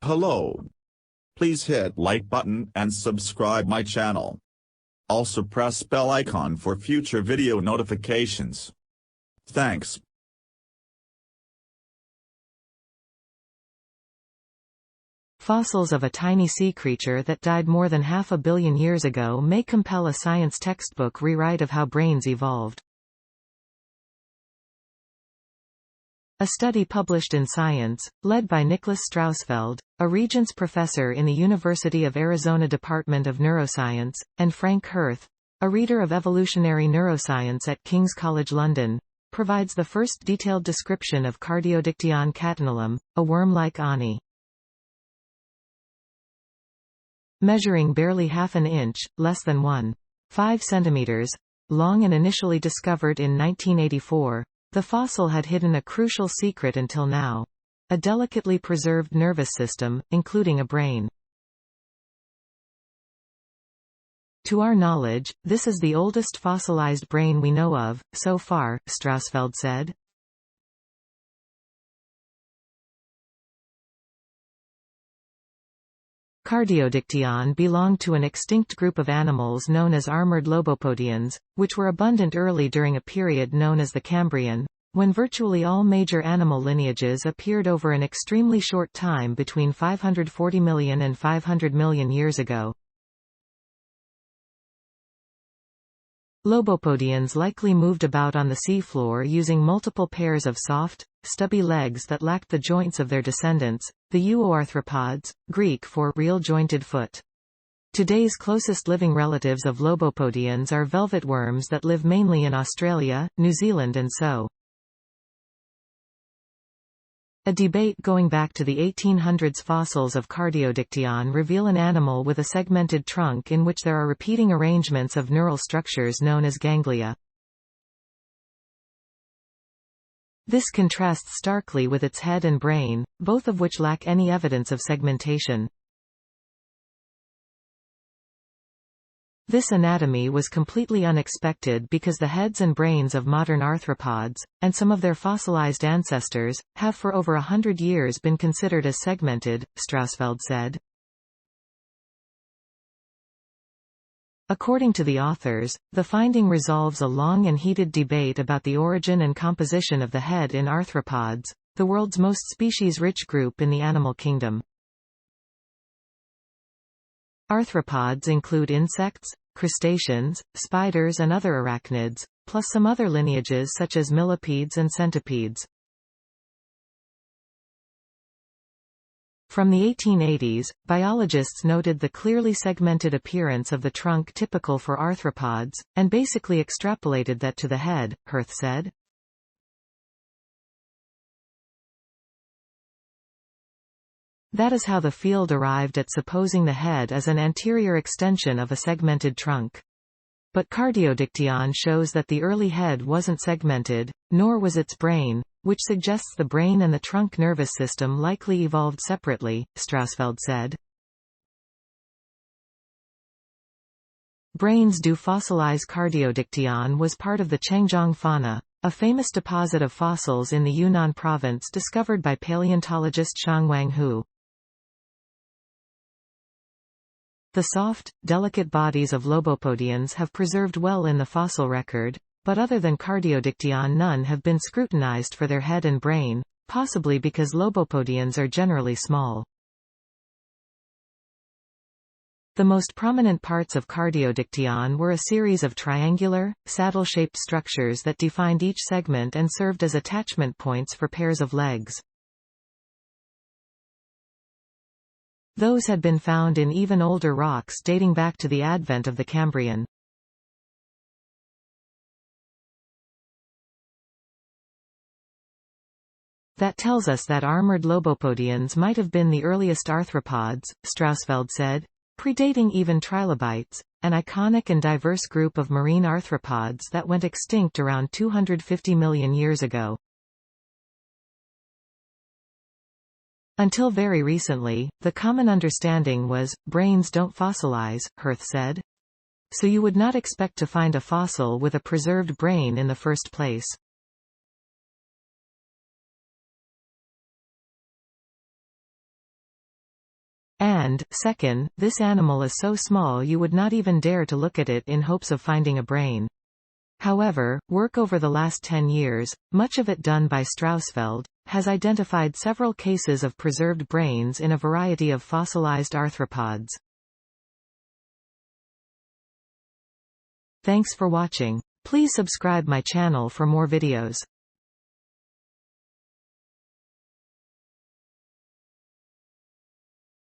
Hello. Please hit like button and subscribe my channel. Also press bell icon for future video notifications. Thanks. Fossils of a tiny sea creature that died more than 500 million years ago may compel a science textbook rewrite of how brains evolved. A study published in Science, led by Nicholas Strausfeld, a Regents Professor in the University of Arizona Department of Neuroscience, and Frank Hirth, a reader of evolutionary neuroscience at King's College London, provides the first detailed description of Cardiodictyon catenulum, a worm-like ani. Measuring barely half an inch, less than 1.5 centimeters, long and initially discovered in 1984, the fossil had hidden a crucial secret until now: a delicately preserved nervous system, including a brain. To our knowledge, this is the oldest fossilized brain we know of, so far, Strausfeld said. Cardiodictyon belonged to an extinct group of animals known as armored lobopodians, which were abundant early during a period known as the Cambrian, when virtually all major animal lineages appeared over an extremely short time between 540 million and 500 million years ago. Lobopodians likely moved about on the seafloor using multiple pairs of soft, stubby legs that lacked the joints of their descendants, the euarthropods, Greek for real jointed foot. Today's closest living relatives of lobopodians are velvet worms that live mainly in Australia, New Zealand and so. A debate going back to the 1800s. Fossils of Cardiodictyon reveal an animal with a segmented trunk in which there are repeating arrangements of neural structures known as ganglia. This contrasts starkly with its head and brain, both of which lack any evidence of segmentation. This anatomy was completely unexpected because the heads and brains of modern arthropods, and some of their fossilized ancestors, have for over 100 years been considered as segmented, Strausfeld said. According to the authors, the finding resolves a long and heated debate about the origin and composition of the head in arthropods, the world's most species-rich group in the animal kingdom. Arthropods include insects, crustaceans, spiders and other arachnids, plus some other lineages such as millipedes and centipedes. From the 1880s, biologists noted the clearly segmented appearance of the trunk typical for arthropods, and basically extrapolated that to the head, Hirth said. That is how the field arrived at supposing the head as an anterior extension of a segmented trunk. But Cardiodictyon shows that the early head wasn't segmented, nor was its brain, which suggests the brain and the trunk nervous system likely evolved separately, Strausfeld said. Brains do fossilize. Cardiodictyon was part of the Chengjiang fauna, a famous deposit of fossils in the Yunnan province discovered by paleontologist Shangwang Hu. The soft, delicate bodies of lobopodians have preserved well in the fossil record, but other than Cardiodictyon none have been scrutinized for their head and brain, possibly because lobopodians are generally small. The most prominent parts of Cardiodictyon were a series of triangular, saddle-shaped structures that defined each segment and served as attachment points for pairs of legs. Those had been found in even older rocks dating back to the advent of the Cambrian. That tells us that armored lobopodians might have been the earliest arthropods, Strausfeld said, predating even trilobites, an iconic and diverse group of marine arthropods that went extinct around 250 million years ago. Until very recently, the common understanding was, brains don't fossilize, Hirth said. So you would not expect to find a fossil with a preserved brain in the first place. and, second, this animal is so small you would not even dare to look at it in hopes of finding a brain. However, work over the last 10 years, much of it done by Strausfeld, has identified several cases of preserved brains in a variety of fossilized arthropods. Thanks for watching. Please subscribe my channel for more videos.